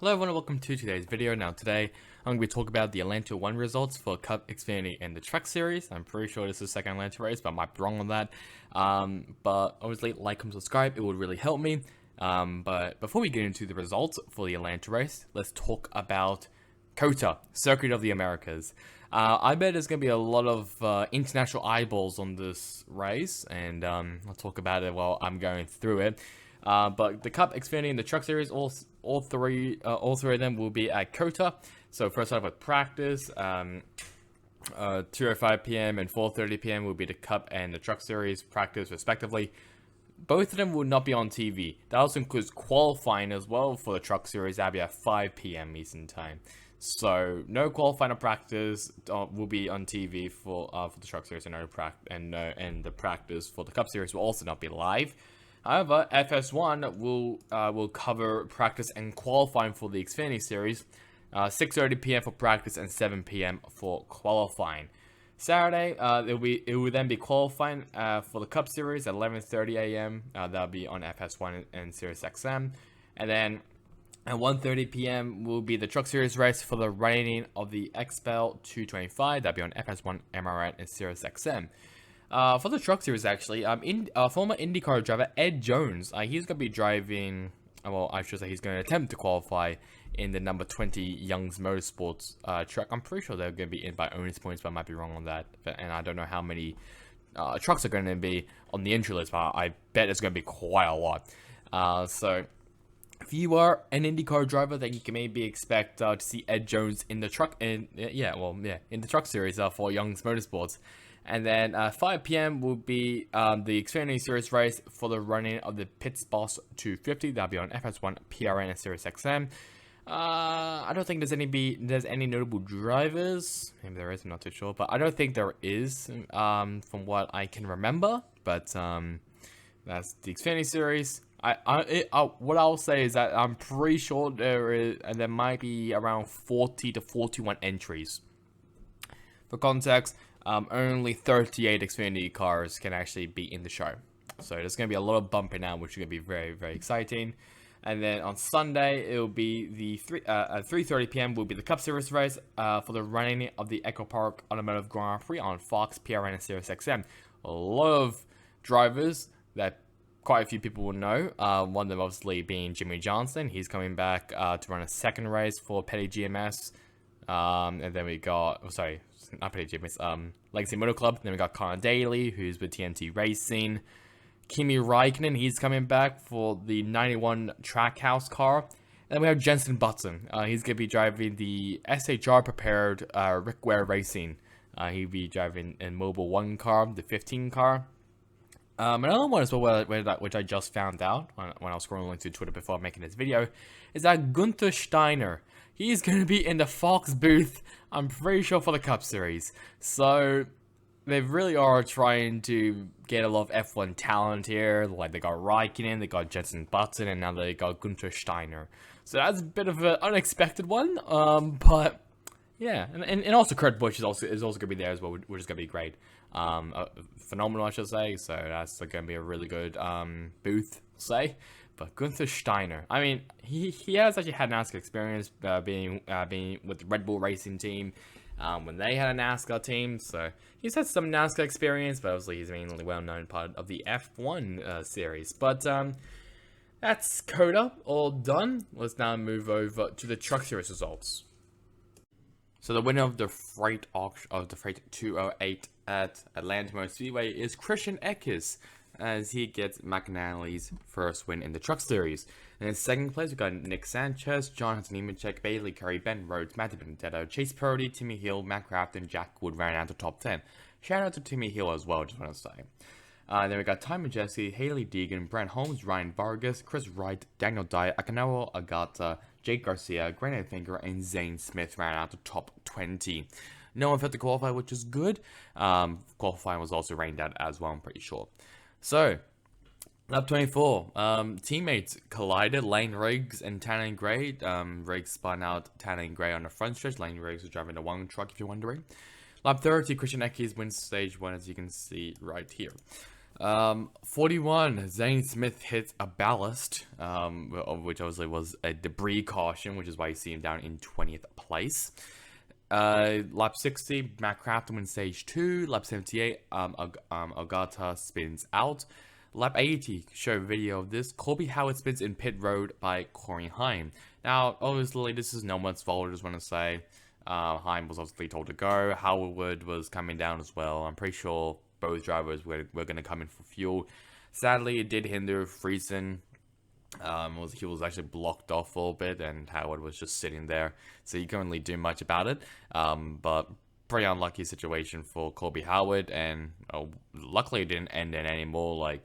Hello everyone and welcome to today's video. Now today, I'm going to be talking about the Atlanta 1 results for Cup, Xfinity, and the Truck Series. I'm pretty sure this is the second Atlanta race, but I might be wrong on that. But obviously, like and subscribe, it would really help me. But before we get into the results for the Atlanta race, let's talk about COTA, Circuit of the Americas. I bet there's going to be a lot of international eyeballs on this race, and I'll talk about it while I'm going through it. But the Cup, Xfinity, and the Truck Series, all three of them will be at COTA. So first off with practice, 2:05 p.m. and 4:30 p.m. will be the Cup and the Truck Series practice respectively. Both of them will not be on TV. That also includes qualifying as well for the Truck Series. That'll be at 5 p.m. Eastern Time. So no qualifying or practice will be on TV for the Truck Series, and and the practice for the Cup Series will also not be live. However, FS1 will cover practice and qualifying for the Xfinity Series, 6:30 p.m. for practice and 7 p.m. for qualifying. Saturday, it will then be qualifying for the Cup Series at 11:30 a.m. That'll be on FS1 and Sirius XM, and then at 1:30 p.m. will be the Truck Series race for the running of the XPEL 225. That'll be on FS1, MRN, and Sirius XM. For the Truck Series, actually, former IndyCar driver Ed Jones, he's going to be driving, well, I should say he's going to attempt to qualify in the number 20 Young's Motorsports truck. I'm pretty sure they're going to be in by onus points, but I might be wrong on that. And I don't know how many trucks are going to be on the entry list, but I bet it's going to be quite a lot. So if you are an IndyCar driver, then you can maybe expect to see Ed Jones in the truck, in the Truck Series for Young's Motorsports. And then 5 p.m. will be the Xfinity Series race for the running of the Pits Boss 250. That'll be on FS1, PRN, and Sirius XM. I don't think there's any notable drivers. Maybe there is, I'm not too sure. But I don't think there is, from what I can remember. But that's the Xfinity Series. What I'll say is that I'm pretty sure there might be around 40 to 41 entries. For context, only 38 Xfinity cars can actually be in the show. So there's going to be a lot of bumping out, which is going to be very, very exciting. And then on Sunday, it will be at 3:30 p.m. will be the Cup Series race for the running of the Echo Park Automotive Grand Prix on Fox, PRN, and Sirius XM. A lot of drivers that quite a few people will know. One of them obviously being Jimmy Johnson. He's coming back to run a second race for Petty GMS. And then we got, not Petty GMS, Legacy Motor Club. Then we got Connor Daly, who's with TNT Racing. Kimi Räikkönen, he's coming back for the 91 Trackhouse car. And then we have Jenson Button. He's going to be driving the SHR prepared Rick Ware Racing. He'll be driving in Mobile 1 car, the 15 car. Another one as well, which I just found out when I was scrolling through Twitter before making this video, is that Gunther Steiner. He's going to be in the Fox booth, I'm pretty sure, for the Cup Series. So they really are trying to get a lot of F1 talent here. Like, they got Räikkönen, they got Jenson Button, and now they got Gunther Steiner. So that's a bit of an unexpected one. But yeah, and also Kurt Busch is also going to be there as well, which is going to be great. Phenomenal, I should say. So that's going to be a really good booth, say. But Gunther Steiner, I mean, he has actually had NASCAR experience being with the Red Bull Racing team when they had a NASCAR team. So he's had some NASCAR experience, but obviously he's mainly well-known part of the F1 series. But that's COTA all done. Let's now move over to the Truck Series results. So the winner of the Freight auction of the Freight 208 at Atlanta Motor Speedway is Christian Eckes, as he gets McAnally's first win in the Truck Series. And in second place, we got Nick Sanchez, Jonathan Nemechek, Bailey Curry, Ben Rhodes, Matty Benedetto, Chase Purdy, Timmy Hill, Matt Craft, and Jack Wood ran out the top 10. Shout out to Timmy Hill as well, just want to say. Then we got Ty Majeski, Haley Deegan, Brent Holmes, Ryan Vargas, Chris Wright, Daniel Dyer, Akinoa Agata, Jake Garcia, Granite Finger, and Zane Smith ran out the top 20. No one failed to qualify, which is good. Qualifying was also rained out as well, I'm pretty sure. So, lap 24, teammates collided, Lane Riggs and Tanner Gray. Riggs spun out Tanner Gray on the front stretch. Lane Riggs was driving the one truck, if you're wondering. Lap 30, Christian Eckes wins stage 1, as you can see right here. 41, Zane Smith hits a ballast, which obviously was a debris caution, which is why you see him down in 20th place. Lap 60, Matt Crafton wins stage 2. Lap 78, Ogata spins out. Lap 80, show a video of this. Colby Howard spins in pit road by Corey Heim. Now, obviously, this is no one's fault, I just want to say. Heim was obviously told to go. Howard was coming down as well. I'm pretty sure both drivers were going to come in for fuel. Sadly, it did hinder Friesen. He was actually blocked off a little bit, and Howard was just sitting there, so you can't really do much about it. But pretty unlucky situation for Colby Howard, and luckily it didn't end in any more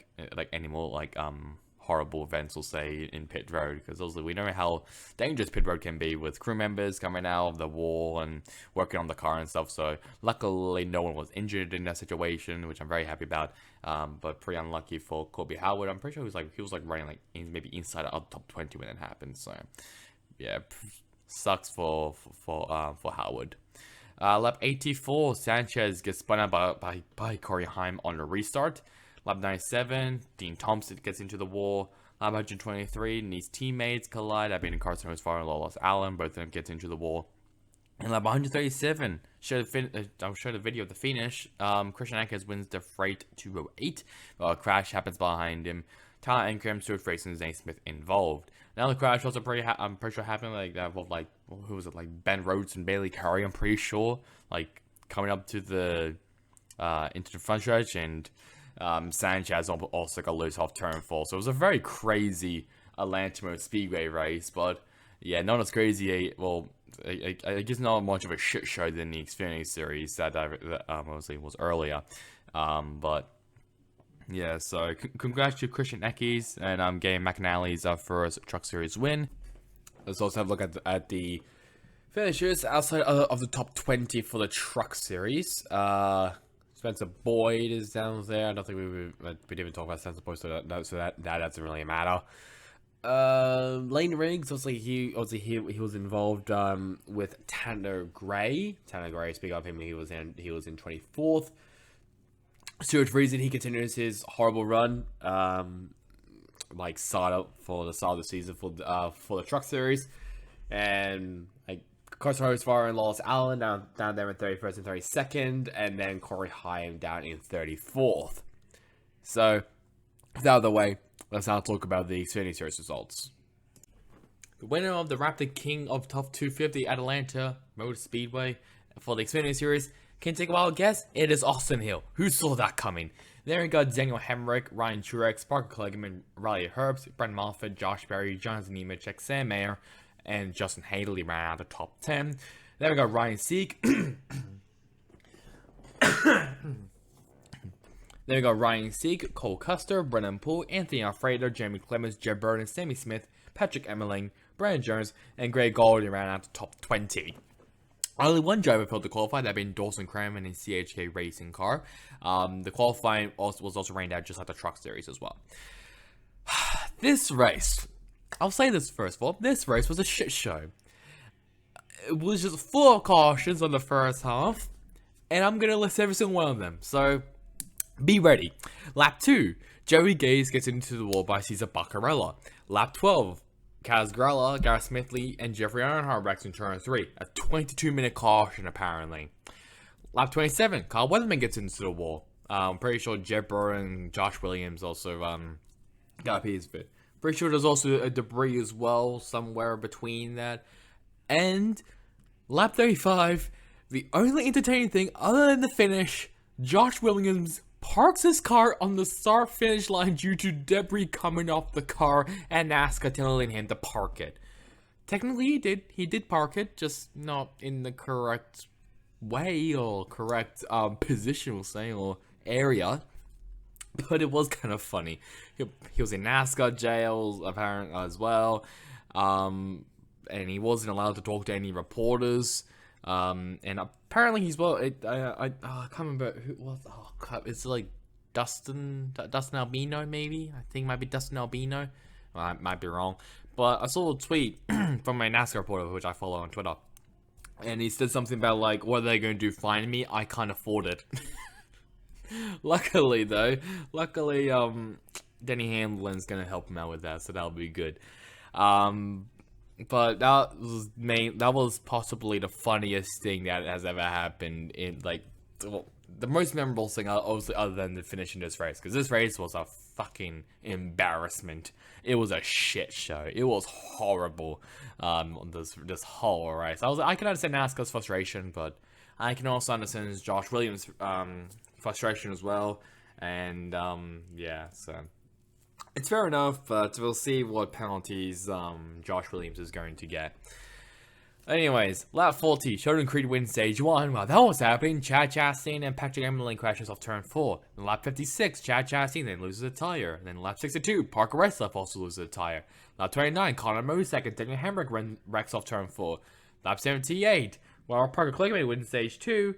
horrible events, we'll say, in pit road, because obviously we know how dangerous pit road can be with crew members coming out of the wall and working on the car and stuff. So luckily no one was injured in that situation, which I'm very happy about. But pretty unlucky for Colby Howard. I'm pretty sure he was running maybe inside of top 20 when it happened. So yeah, sucks for Howard. Lap 84, Sanchez gets spun out by Corey Heim on a restart. Lap 97, Dean Thompson gets into the wall. Lap 123, Nice teammates collide. I've been in Carson Hose Far and Lawless Allen. Both of them get into the wall. And lap 137, I'll show the video of the finish. Christian Akers wins the Freight 208. A crash happens behind him. Tyler Ankrum, Stuart Friesen, and Zane Smith involved. Now the crash also I'm pretty sure happened who was it, Ben Rhodes and Bailey Curry, I'm pretty sure, coming up to the into the front stretch, and Sanchez also got loose off turn 4. So it was a very crazy Atlanta Speedway race, but yeah, not as crazy. I guess not much of a shit show than the Xfinity series that obviously was earlier. But yeah, so congrats to Christian Eckes and getting McAnally's first Truck Series win. Let's also have a look at the finishers outside of the top 20 for the Truck Series. Spencer Boyd is down there. I don't think we didn't even talk about Spencer Boyd, so that doesn't really matter. Lane Riggs, obviously he was involved with Tanner Gray. Tanner Gray, speaking of him, he was in 24th. Stuart Friesen, he continues his horrible run, start for the start of the season for the Truck Series, and Carson Hose Far and Lawless Allen down there in 31st and 32nd, and then Corey Heim down in 34th. So, that's out of the way. Let's now talk about the Xfinity Series results. The winner of the Raptor King of Top 250 at Atlanta Motor Speedway for the Xfinity Series, can you take a wild guess? It is Austin Hill. Who saw that coming? There we got Daniel Hemrick, Ryan Truex, Parker Kligerman, Riley Herbst, Brent Moffitt, Josh Berry, Jonathan Nemechek, Sam Mayer, and Justin Haley ran out of the top 10. Then we got Ryan Sieg. Then we got Ryan Sieg, Cole Custer, Brennan Poole, Anthony Alfredo, Jeremy Clemens, Jeb Burton, Sammy Smith, Patrick Emmerling, Brian Jones, and Greg Goldie ran out of the top 20. Only one driver failed to qualify, that being Dawson Cramen in CHK racing car. The qualifying was also rained out just like the Truck Series as well. This race, I'll say this first of all, this race was a shit show. It was just full of cautions on the first half, and I'm going to list every single one of them, so be ready. Lap 2, Joey Gaze gets into the wall by Cesar Baccarella. Lap 12, Kaz Grella, Gareth Smithley, and Jeffrey Earnhardt wrecks in turn 3. A 22-minute caution, apparently. Lap 27, Kyle Weatherman gets into the wall. I'm pretty sure Jeb Burr and Josh Williams also got a piece of it. Pretty sure there's also a debris as well, somewhere between that. And lap 35, the only entertaining thing other than the finish, Josh Williams parks his car on the start-finish line due to debris coming off the car and NASCAR telling him to park it. Technically, he did park it, just not in the correct way or correct position, we'll say, or area. But it was kind of funny. He was in NASCAR jail, apparently, as well. And he wasn't allowed to talk to any reporters. And apparently he's I can't remember who was. Oh crap! It's like Dustin Albino, maybe. I think it might be Dustin Albino. Well, I might be wrong, but I saw a tweet from my NASCAR reporter, which I follow on Twitter, and he said something about what are they going to do? Fine me? I can't afford it. Luckily, though, luckily, Denny Hamlin's gonna help him out with that, so that'll be good. Um, but that was possibly the funniest thing that has ever happened in like well, the most memorable thing, obviously, other than the finishing this race, because this race was a fucking embarrassment. It was a shit show. It was horrible. This whole race. I can understand NASCAR's frustration, but I can also understand Josh Williams' frustration as well. And yeah, so it's fair enough, but we'll see what penalties Josh Williams is going to get. Anyways, lap 40, Sheldon Creed wins stage 1. While that was happening, Chad Chastain and Patrick Emerling crashes off turn 4. In lap 56, Chad Chastain then loses a tire. Then lap 62, Parker Retzlaff also loses a tire. Lap 29, Connor Mosek and Daniel Hemrick wrecks off turn 4. Lap 78, while Parker Kligerman wins stage 2.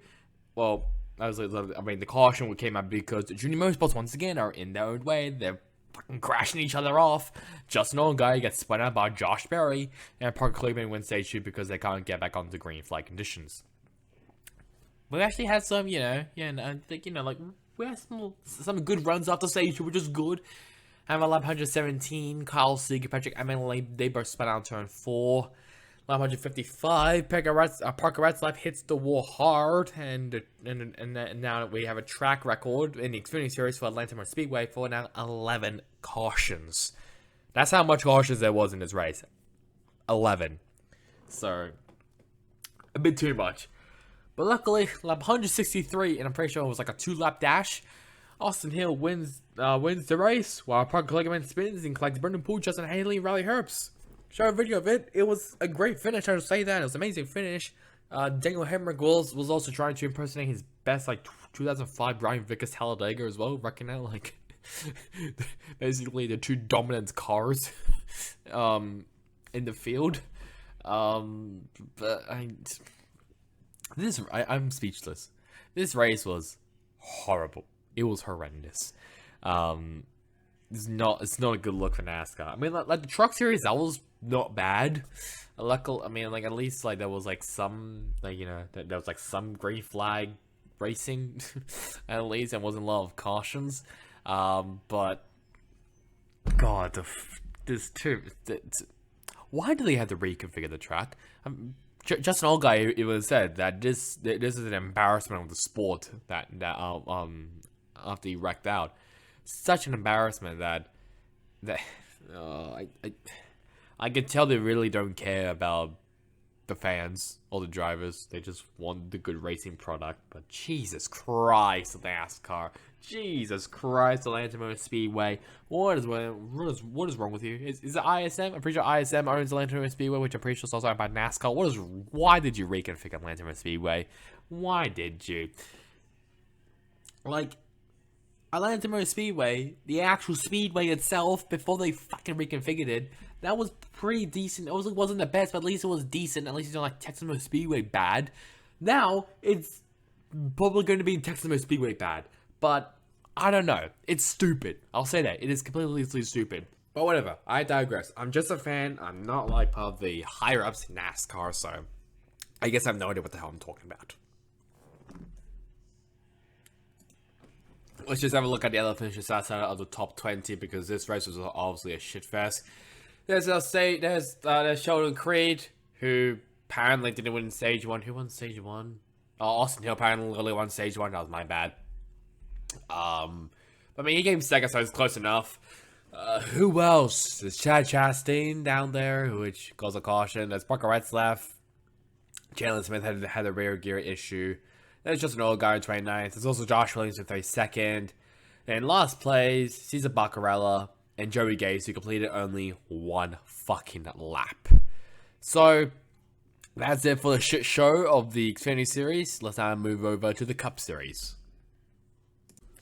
Well, the caution came out because the junior motorsports once again are in their own way. They're fucking crashing each other off. Justin Allgaier gets spun out by Josh Berry, and Parker Kligerman wins stage 2 because they can't get back onto green flag conditions. We actually had some, we had some good runs after stage 2, which is good. And lap 117, Kyle Seeger, Patrick Emerling, they both spun out turn 4. Lap 155, Parker Retzlaff hits the wall hard, and now we have a track record in the Xfinity Series for Atlanta Motor Speedway for now 11 cautions. That's how much cautions there was in this race. 11. So, a bit too much. But luckily, lap 163, and I'm pretty sure it was like a 2-lap dash, Austin Hill wins the race, while Parker Kligerman spins and collects Brendan Poole, Justin Haley, and Riley Herbst. Show a video of it. It was a great finish. I would say that it was an amazing finish. Daniel Hemrick was also trying to impersonate his best 2005 Brian Vickers Talladega as well, wrecking out basically the two dominant cars in the field. But I'm speechless. This race was horrible. It was horrendous. It's not a good look for NASCAR. I mean, like the Truck Series, that was not bad. Luckily, I mean, at least there was some there was some green flag racing. At least there wasn't a lot of cautions. But God, why do they have to reconfigure the track? Justin Allgaier even said that this is an embarrassment of the sport that after he wrecked out. Such an embarrassment that I can tell they really don't care about the fans or the drivers. They just want the good racing product. But Jesus Christ, NASCAR! Jesus Christ, Atlanta Motor Speedway! What is wrong with you? Is it ISM? I'm pretty sure ISM owns Atlanta Motor Speedway, which I'm pretty sure is also owned by NASCAR. Why did you reconfigure Atlanta Motor Speedway? Why did you? Atlanta Motor Speedway, the actual speedway itself, before they fucking reconfigured it, that was pretty decent. It wasn't the best, but at least it was decent. At least it's not like Texas Motor Speedway bad. Now, it's probably going to be Texas Motor Speedway bad. But, I don't know. It's stupid. I'll say that. It is completely stupid. But whatever. I digress. I'm just a fan. I'm not part of the higher-ups in NASCAR, so I guess I have no idea what the hell I'm talking about. Let's just have a look at the other finishes outside of the top 20, because this race was obviously a shitfest. There's Sheldon Creed, who apparently didn't win stage 1. Who won stage 1? Oh, Austin Hill apparently won stage 1. That was my bad. I mean, he came second, so it's close enough. Who else? There's Chad Chastain down there, which caused a caution. There's Parker Retzlaff. Jalen Smith had a rear gear issue. There's just an old guy in 29th. There's also Josh Williams in 32nd. In last place, Cesar Baccarella and Joey Gase, who completed only one fucking lap. So, that's it for the shit show of the Xfinity Series. Let's now move over to the Cup Series.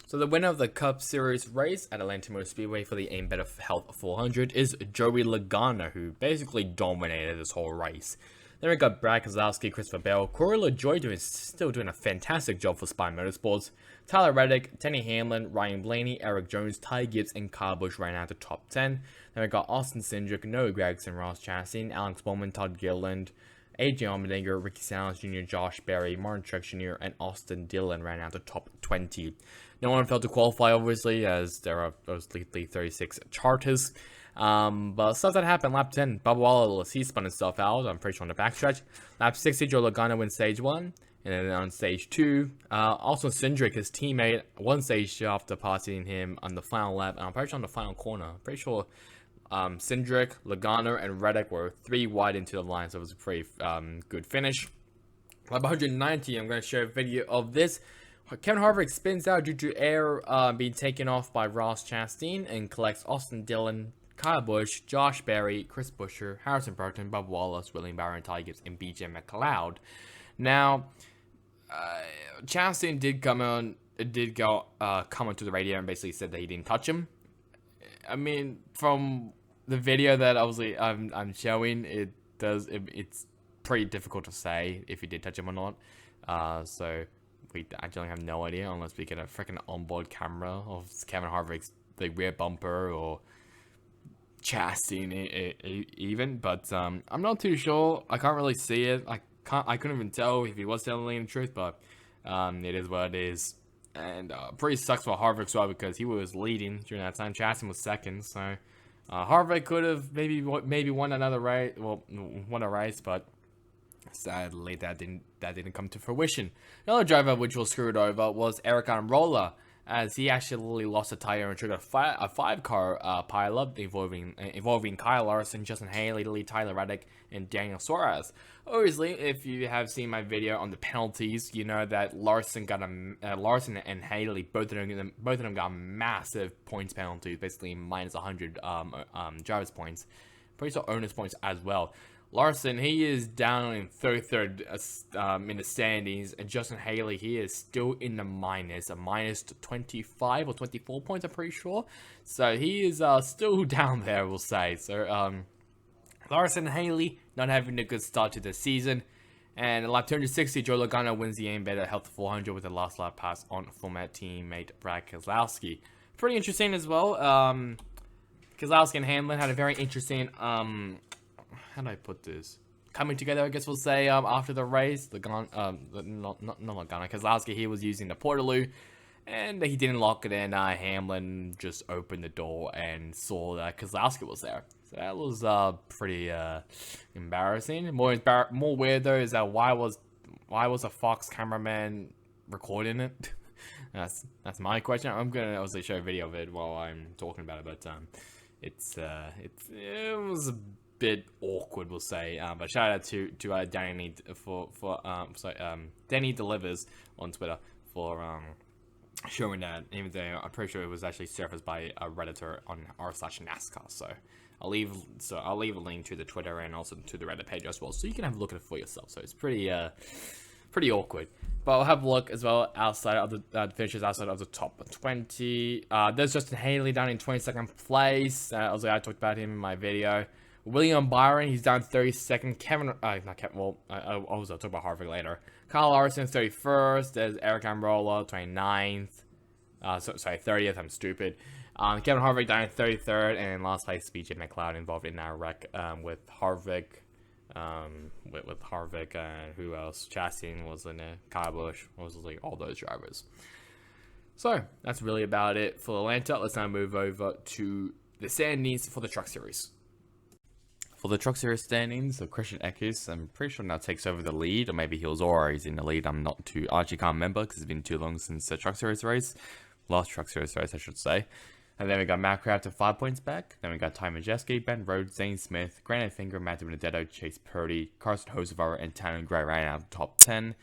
So the winner of the Cup Series race at Atlanta Motor Speedway for the Aim Better Health 400 is Joey Logano, who basically dominated this whole race. Then we got Brad Keselowski, Christopher Bell, Corey LaJoie still doing a fantastic job for Spy Motorsports. Tyler Reddick, Denny Hamlin, Ryan Blaney, Eric Jones, Ty Gibbs, and Kyle Busch ran out the top 10. Then we got Austin Cindric, Noah Gragson, Ross Chastain, Alex Bowman, Todd Gilliland, Adrian Allmendinger, Ricky Stenhouse Jr., Josh Berry, Martin Truex Jr., and Austin Dillon ran out the top 20. No one failed to qualify, obviously, as there are those 36 charters. But stuff that happened, lap 10, Bubba Wallace, he spun himself out, I'm pretty sure on the backstretch. Lap 60, Joe Logano wins stage 1. And then on stage 2, also Cindric, his teammate, one stage after passing him on the final lap, and I'm pretty sure on the final corner. I'm pretty sure Cindric, Logano, and Reddick were 3 wide into the line, so it was a pretty good finish. Lap 190, I'm going to share a video of this. Kevin Harvick spins out due to air being taken off by Ross Chastain and collects Austin Dillon, Kyle Busch, Josh Berry, Chris Buescher, Harrison Burton, Bob Wallace, William Byron, Ty Gibbs, and BJ McLeod. Now, Chastain did come onto the radio and basically said that he didn't touch him. I mean, from the video that obviously I'm showing, it's pretty difficult to say if he did touch him or not. So we actually have no idea unless we get a freaking onboard camera of Kevin Harvick's rear bumper or Chastain even. But I'm not too sure. I can't really see it. I couldn't even tell if he was telling the truth, but it is what it is. And pretty sucks for Harvick as well because he was leading during that time. Chastain was second, so Harvick could have maybe won another race. Well, won a race, but sadly that didn't come to fruition. Another driver which was screwed over was Eric Almirola, as he actually lost a tire and triggered a 5-car pileup involving Kyle Larson, Justin Haley, Lee Tyler Reddick, and Daniel Suarez. Obviously, if you have seen my video on the penalties, you know that Larson and Haley both of them got massive points penalties, basically minus 100 drivers points, pretty sure owners points as well. Larson, he is down in 33rd in the standings, and Justin Haley, he is still in the minus 25 or 24 points, I'm pretty sure. So he is still down there, we'll say. So Larson and Haley not having a good start to the season. And at lap 260, Joe Logano wins the Better Health 400 with a last lap pass on former teammate Brad Keselowski. Pretty interesting as well. Keselowski and Hamlin had a very interesting how do I put this? Coming together, I guess we'll say, after the race. Not Logano. Keselowski, he was using the Portaloo, and he didn't lock it in. Hamlin just opened the door and saw that Keselowski was there. So that was pretty embarrassing. More weird though is that why was a Fox cameraman recording it? that's my question. I'm gonna also show a video of it while I'm talking about it, but it was a bit awkward, we'll say. But shout out to Danny Danny Delivers on Twitter for showing that, even though I'm pretty sure it was actually surfaced by a Redditor on r/NASCAR. So I'll leave a link to the Twitter and also to the Reddit page as well, so you can have a look at it for yourself. So it's pretty awkward. But I'll have a look as well outside of the finishes outside of the top 20. There's Justin Haley down in 22nd place. Also, I talked about him in my video. William Byron, he's down 32nd. I'll talk about Harvick later. Kyle Larson, 31st. There's Eric Almirola, 29th. 30th. I'm stupid. Kevin Harvick down in 33rd, and in last place, BJ McLeod involved in that wreck with Harvick. With Harvick and who else? Chastain was in it. Kyle Busch, mostly all those drivers. So that's really about it for Atlanta. Let's now move over to the standings for the Truck Series. For the Truck Series standings, so Christian Eckes, I'm pretty sure now takes over the lead, or maybe he was already in the lead. I actually can't remember because it's been too long since the Truck Series race. Last Truck Series race, I should say. And then we got Matt Crafton 5 points back. Then we got Ty Majeski, Ben Rhodes, Zane Smith, Granite Finger, Matthew Benedetto, Chase Purdy, Carson Hocevar, and Tanner Gray ran out of the top 10.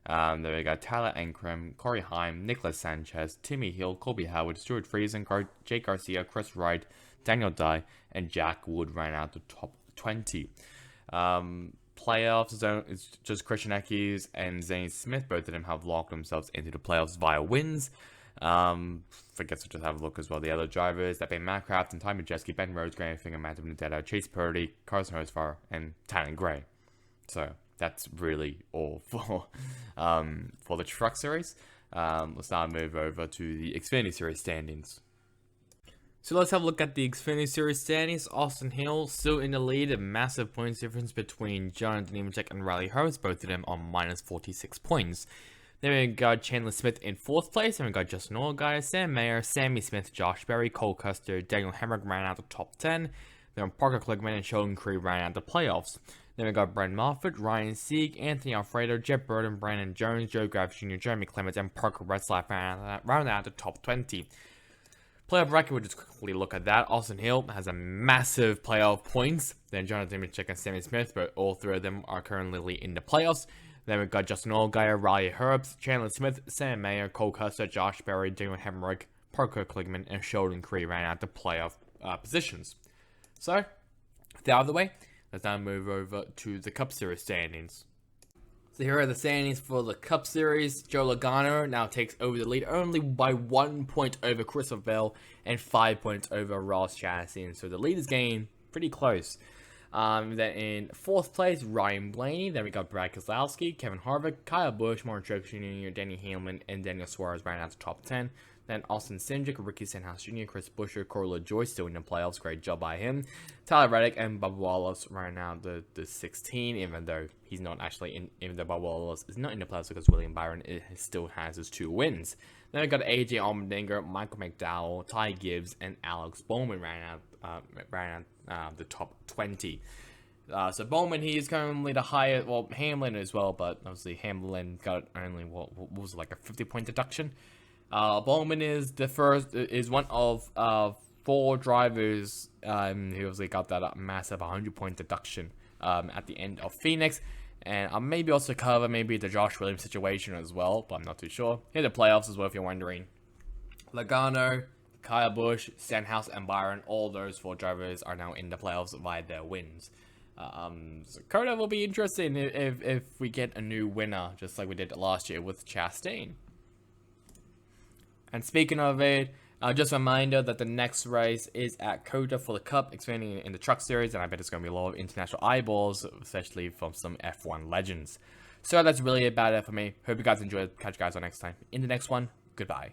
Then we got Tyler Ankrum, Corey Heim, Nicholas Sanchez, Timmy Hill, Colby Howard, Stuart Friesen, Jake Garcia, Chris Wright, Daniel Dye, and Jack Wood ran out the top 20. Playoffs zone is just Christian Eckes and Zane Smith. Both of them have locked themselves into the playoffs via wins. Forget to just have a look as well. The other drivers that been Matt Crafton, Ty Majeski, Ben Rhodes, Granite Finger, Matthew Benedetto, Chase Purdy, Carson Hocevar, and Tanner Gray. So that's really all for the Truck Series. Let's now move over to the Xfinity Series standings. So let's have a look at the Xfinity Series standings. Austin Hill still in the lead, a massive points difference between Jonathan Nemechek and Riley Herbst, both of them on minus 46 points. Then we got Chandler Smith in 4th place, and we got Justin Allgaier, Sam Mayer, Sammy Smith, Josh Berry, Cole Custer, Daniel Hemrick ran out the top 10. Then Parker Kligerman and Sheldon Creed ran out the playoffs. Then we got Brent Moffitt, Ryan Sieg, Anthony Alfredo, Jeff Burton, Brandon Jones, Joe Graf Jr., Jeremy Clements, and Parker Retzlaff ran out the top 20. Playoff record, we'll just quickly look at that. Austin Hill has a massive playoff points. Then Jonathan Nemechek and Sammy Smith, but all 3 of them are currently in the playoffs. Then we've got Justin Allgaier, Riley Herbst, Chandler Smith, Sam Mayer, Cole Custer, Josh Berry, Daniel Hemrick, Parker Kligerman, and Sheldon Creed ran out the playoff positions. So, out of the way, let's now move over to the Cup Series standings. So here are the standings for the Cup Series. Joe Logano now takes over the lead only by 1 point over Christopher Bell and 5 points over Ross Chastain. So the lead is getting pretty close. Then in 4th place, Ryan Blaney. Then we got Brad Keselowski, Kevin Harvick, Kyle Busch, Martin Truex Jr., Denny Hamlin, and Daniel Suarez ran out the top 10. Then Austin Cindric, Ricky Stenhouse Jr., Chris Buescher, Corey LaJoie still in the playoffs. Great job by him. Tyler Reddick and Bubba Wallace ran out the 16, even though he's not actually in. Even though Bubba Wallace is not in the playoffs because William Byron still has his 2 wins. Then we got AJ Allmendinger, Michael McDowell, Ty Gibbs, and Alex Bowman ran out the top 20. So Bowman, he is currently the highest. Well, Hamlin as well, but obviously Hamlin got only what was it, like a 50-point deduction. Bowman is one of 4 drivers who obviously got that massive 100-point deduction at the end of Phoenix. And maybe also cover maybe the Josh Williams situation as well, but I'm not too sure. Here are the playoffs as well, if you're wondering. Logano, Kyle Busch, Stenhouse, and Byron, all those 4 drivers are now in the playoffs via their wins. So Coda will be interesting if we get a new winner, just like we did last year with Chastain. And speaking of it, just a reminder that the next race is at COTA for the Cup, expanding in the Truck Series, and I bet it's going to be a lot of international eyeballs, especially from some F1 legends. So that's really about it for me. Hope you guys enjoyed. Catch you guys on next time. In the next one, goodbye.